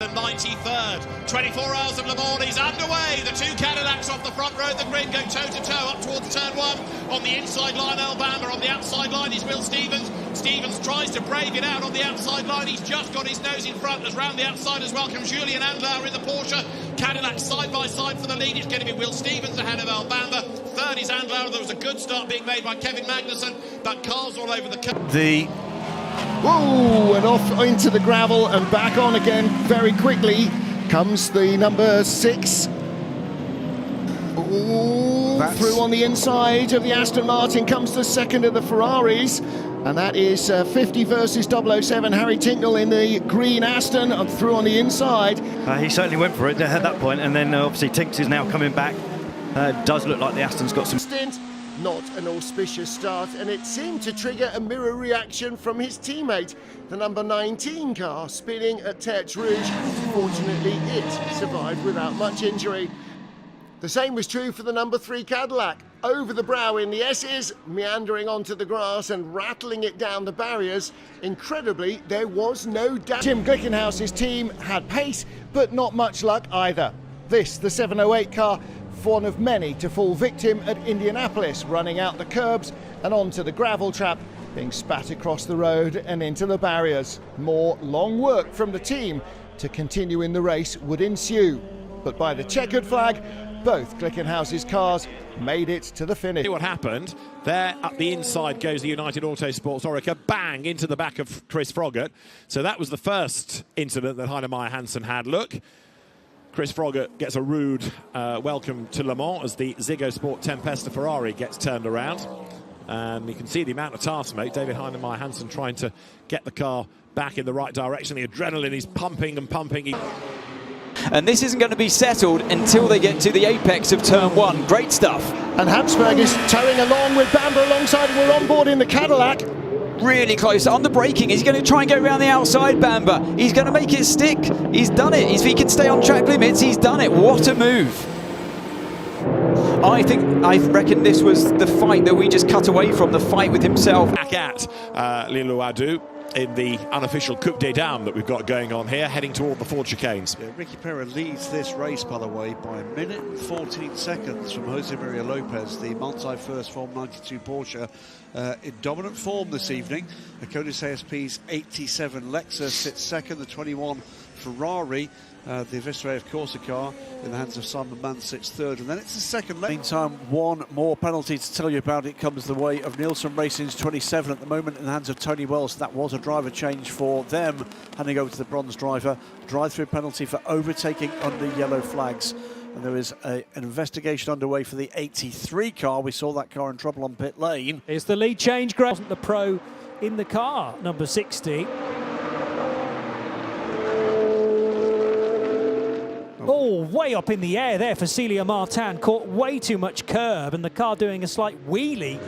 The 93rd, 24 hours of Le Mans is underway. The two Cadillacs off the front row of the grid go toe-to-toe up towards turn one. On the inside line, Albama. On the outside line is Will Stevens. Stevens tries to brave it out on the outside line. He's just got his nose in front as round the outside as well comes Julian Andlauer in the Porsche. Cadillac side by side for the lead. It's going to be Will Stevens ahead of Albama. Third is Andlauer. There was a good start being made by Kevin Magnussen, but cars all over the Whoa, and off into the gravel and back on again very quickly comes the number 6. Through on the inside of the Aston Martin comes the second of the Ferraris, and that is 50 versus 007. Harry Tincknell in the green Aston and through on the inside. He certainly went for it at that point, and then obviously Tinks is now coming back. Does look like the Aston's got some stint. Not an auspicious start, and it seemed to trigger a mirror reaction from his teammate, the number 19 car spinning at Tertre Rouge. Fortunately, it survived without much injury. The same was true for the number 3 Cadillac. Over the brow in the S's, meandering onto the grass and rattling it down the barriers. Incredibly, there was no damage. Jim Glickenhaus's team had pace, but not much luck either. This, the 708 car, one of many to fall victim at Indianapolis, running out the curbs and onto the gravel trap, being spat across the road and into the barriers. More long work from the team to continue in the race would ensue. But by the checkered flag, both Glickenhaus's cars made it to the finish. See what happened there. Up the inside goes the United Autosports Oreca, bang into the back of Chris Froggatt. So that was the first incident that Heinemeier Hansen had. Look, Chris Froggatt gets a rude welcome to Le Mans as the Ziggo Sport Tempesta Ferrari gets turned around. And you can see the amount of taskmate, David Heinemeier Hansen, trying to get the car back in the right direction. The adrenaline is pumping and pumping. And this isn't going to be settled until they get to the apex of turn one. Great stuff. And Habsburg is towing along with Bamber alongside, and we're on board in the Cadillac. Really close on the braking. He's going to try and go around the outside, Bamber. He's going to make it stick. He's done it. If he can stay on track limits, he's done it. What a move. I reckon this was the fight that we just cut away from, the fight with himself. Back at Lillouadou in the unofficial Coupe des Dames that we've got going on here, heading toward the Ford chicanes. Yeah, Ricky Perra leads this race, by the way, by 1 minute and 14 seconds from Jose Maria Lopez, the multi-first Form 92 Porsche, in dominant form this evening. The Konis ASP's 87 Lexus sits second, the 21 Ferrari, the Vista of Corsa car in the hands of Simon Mann sits third, and then it's the second. Meantime, one more penalty to tell you about. It comes the way of Nielsen Racing's 27 at the moment in the hands of Tony Wells. That was a driver change for them, handing over to the bronze driver. Drive-through penalty for overtaking under yellow flags. And there is an investigation underway for the 83 car. We saw that car in trouble on pit lane. It's the lead change. Wasn't the pro in the car, number 60. Oh, way up in the air there for Celia Martin. Caught way too much curb and the car doing a slight wheelie.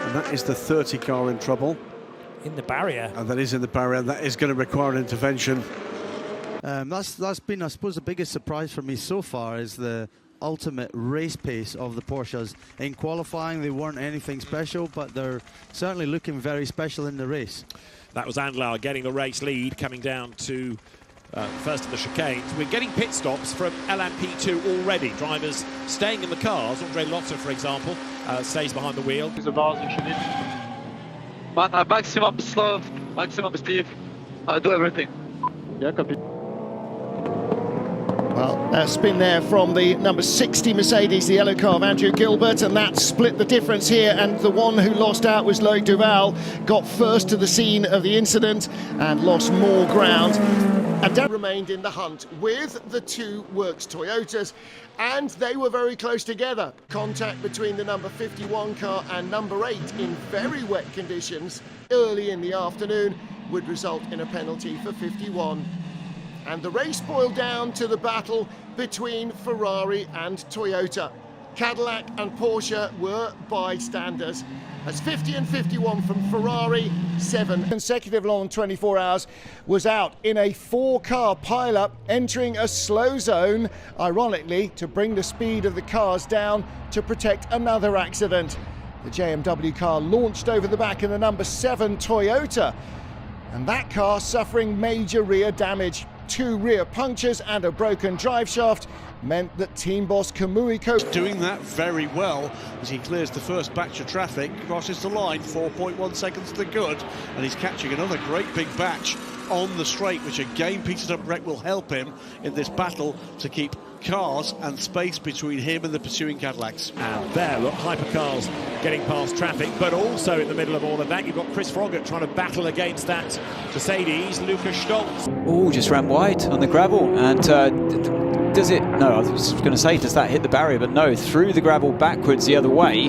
And that is the 30 car in trouble. In the barrier. And that is in the barrier. That is going to require an intervention. That's been, I suppose, the biggest surprise for me so far is the ultimate race pace of the Porsches. In qualifying, they weren't anything special, but they're certainly looking very special in the race. That was Andlauer getting the race lead, coming down to first of the chicanes. We're getting pit stops from LMP2 already. Drivers staying in the cars. Andre Lotter, for example, stays behind the wheel. Man, maximum slow, maximum speed. I do everything. Yeah, copy. Well, a spin there from the number 60 Mercedes, the yellow car of Andrew Gilbert, and that split the difference here, and the one who lost out was Loic Duval. Got first to the scene of the incident and lost more ground. And Dan remained in the hunt with the two Works Toyotas, and they were very close together. Contact between the number 51 car and number 8 in very wet conditions early in the afternoon would result in a penalty for 51. And the race boiled down to the battle between Ferrari and Toyota. Cadillac and Porsche were bystanders. As 50 and 51 from Ferrari, 7 consecutive long 24 hours was out in a 4-car pile-up, entering a slow zone, ironically, to bring the speed of the cars down to protect another accident. The JMW car launched over the back of the number 7 Toyota, And that car suffering major rear damage. 2 rear punctures and a broken drive shaft meant that team boss Kamui doing that very well as he clears the first batch of traffic, crosses the line, 4.1 seconds to the good, and he's catching another great big batch on the straight, which again Peter Dubrek will help him in this battle to keep cars and space between him and the pursuing Cadillacs. And there, look, hypercars getting past traffic, but also in the middle of all of that, you've got Chris Froggatt trying to battle against that Mercedes, Lucas Stoltz. Oh, just ran wide on the gravel, and does it? No, I was going to say, does that hit the barrier? But no, through the gravel backwards the other way.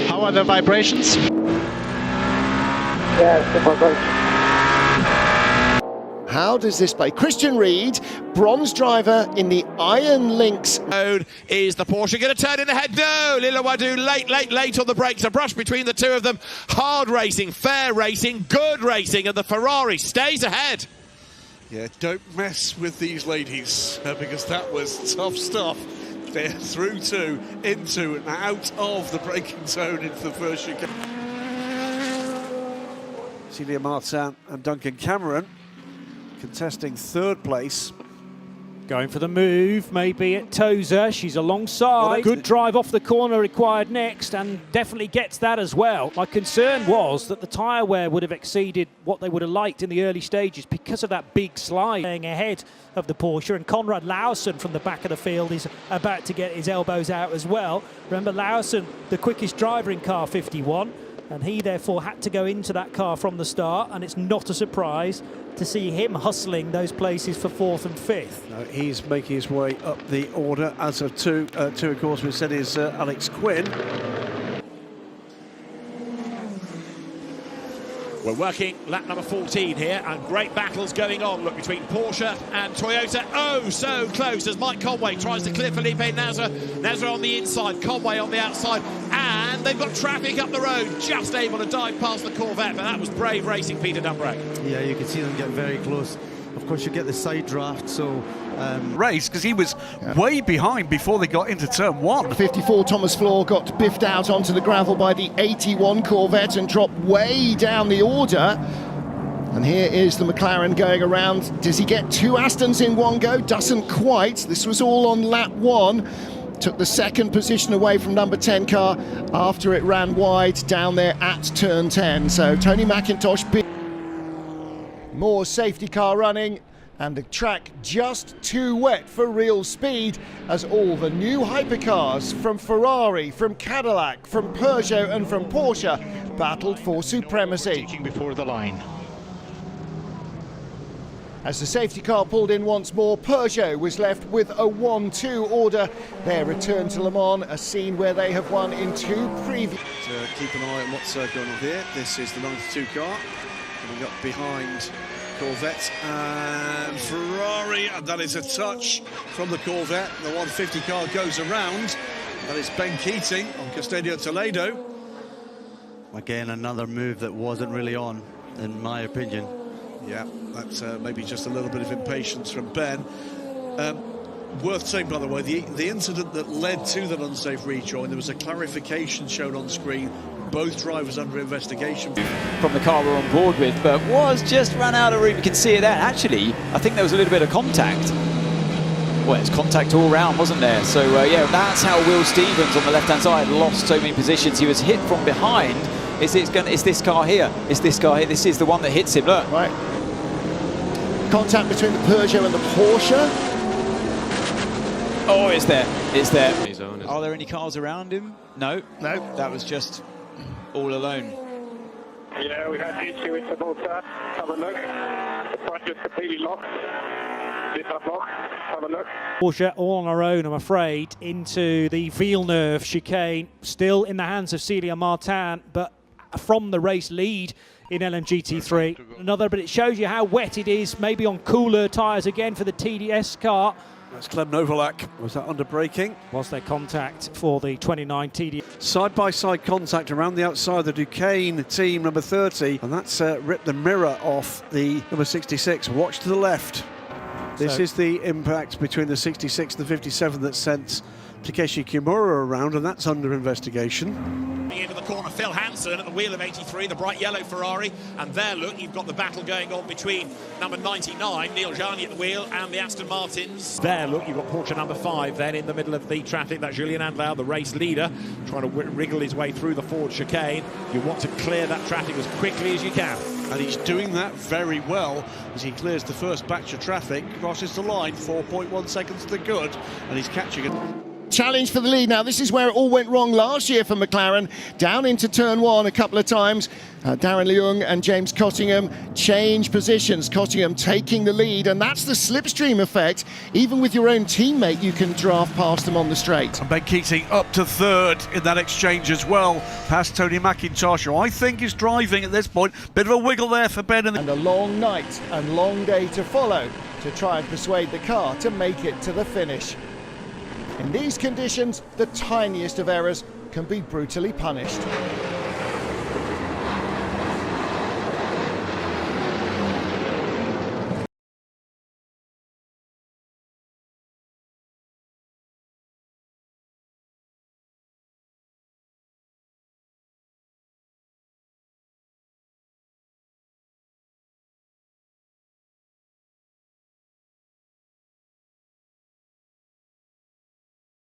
How are the vibrations? Yeah, the vibration. How does this play? Christian Reed, bronze driver in the Iron Lynx. Is the Porsche going to turn in ahead? No, Lilawadu late on the brakes. A brush between the two of them. Hard racing, fair racing, good racing, and the Ferrari stays ahead. Yeah, don't mess with these ladies because that was tough stuff. They're through to, into and out of the braking zone into the first chicane. Celia Martin and Duncan Cameron contesting third place. Going for the move, maybe at Tozer. She's alongside. Good drive off the corner required next, and definitely gets that as well. My concern was that the tyre wear would have exceeded what they would have liked in the early stages because of that big slide ahead of the Porsche. And Conrad Lawson from the back of the field is about to get his elbows out as well. Remember, Lawson, the quickest driver in car 51, and he therefore had to go into that car from the start, and it's not a surprise to see him hustling those places for 4th and 5th. No, he's making his way up the order as of two of course we said is Alex Quinn. We're working lap number 14 here, and great battles going on. Look, between Porsche and Toyota. Oh, so close as Mike Conway tries to clear Felipe Nasr. Nasr on the inside, Conway on the outside, and they've got traffic up the road. Just able to dive past the Corvette, but that was brave racing, Peter Dubrek. Yeah, you can see them get very close. Of course, you get the side draft, so... race, because he was way behind before they got into turn 1. 54 Thomas Floor got biffed out onto the gravel by the 81 Corvette and dropped way down the order. And here is the McLaren going around. Does he get 2 Astons in one go? Doesn't quite. This was all on lap 1. Took the 2nd position away from number 10 car after it ran wide down there at turn 10. So Tony McIntosh, more safety car running, and the track just too wet for real speed as all the new hypercars from Ferrari, from Cadillac, from Peugeot and from Porsche battled for supremacy. Before the line. As the safety car pulled in once more, Peugeot was left with a 1-2 order. Their return to Le Mans, a scene where they have won in 2 previous... Keep an eye on what's going on here. This is the 92 car coming up behind Corvette and Ferrari, and that is a touch from the Corvette. The 150 car goes around. That is Ben Keating on Castadio Toledo. Again, another move that wasn't really on, in my opinion. Yeah, that's maybe just a little bit of impatience from Ben. Worth saying, by the way, the incident that led to that unsafe rejoin, there was a clarification shown on screen. Both drivers under investigation. From the car we're on board with, but was just ran out of room. You can see it there. Actually, I think there was a little bit of contact. Well, it's contact all round, wasn't there? So, yeah, that's how Will Stevens on the left-hand side lost so many positions. He was hit from behind. It's this car here. It's this car here. This is the one that hits him. Look. Right. Contact between the Peugeot and the Porsche. Oh, it's there. It's there. Are there any cars around him? No. No. That was just all alone. Yeah, we had the issue with the motor. Have a look. The front is completely locked. Did not lock. Have a look. Porsche all on her own, I'm afraid, into the Villeneuve chicane. Still in the hands of Celia Martin, but from the race lead in LMGT3. Another, but it shows you how wet it is, maybe on cooler tyres again for the TDS car. That's Clem Novalak. Was that under braking? Was there contact for the 29 TDS? Side-by-side contact around the outside of the Duquesne team, number 30. And that's ripped the mirror off the number 66. Watch to the left. This So- is the impact between the 66 and the 57 that sent Takeshi Kimura around, and that's under investigation. The end of the corner, Phil Hansen at the wheel of 83, the bright yellow Ferrari, and there, look, you've got the battle going on between number 99, Neil Jani at the wheel, and the Aston Martins. There, look, you've got Porsche number 5 then in the middle of the traffic. That's Julien Andlau, the race leader, trying to wriggle his way through the forward chicane. You want to clear that traffic as quickly as you can. And he's doing that very well as he clears the first batch of traffic, crosses the line, 4.1 seconds to the good, and he's catching it. Challenge for the lead now. This is where it all went wrong last year for McLaren. Down into turn 1 a couple of times. Darren Leung and James Cottingham change positions. Cottingham taking the lead, and that's the slipstream effect. Even with your own teammate, you can draft past them on the straight. And Ben Keating up to third in that exchange as well, past Tony McIntosh, who I think is driving at this point. Bit of a wiggle there for Ben. And a long night and long day to follow to try and persuade the car to make it to the finish. In these conditions, the tiniest of errors can be brutally punished.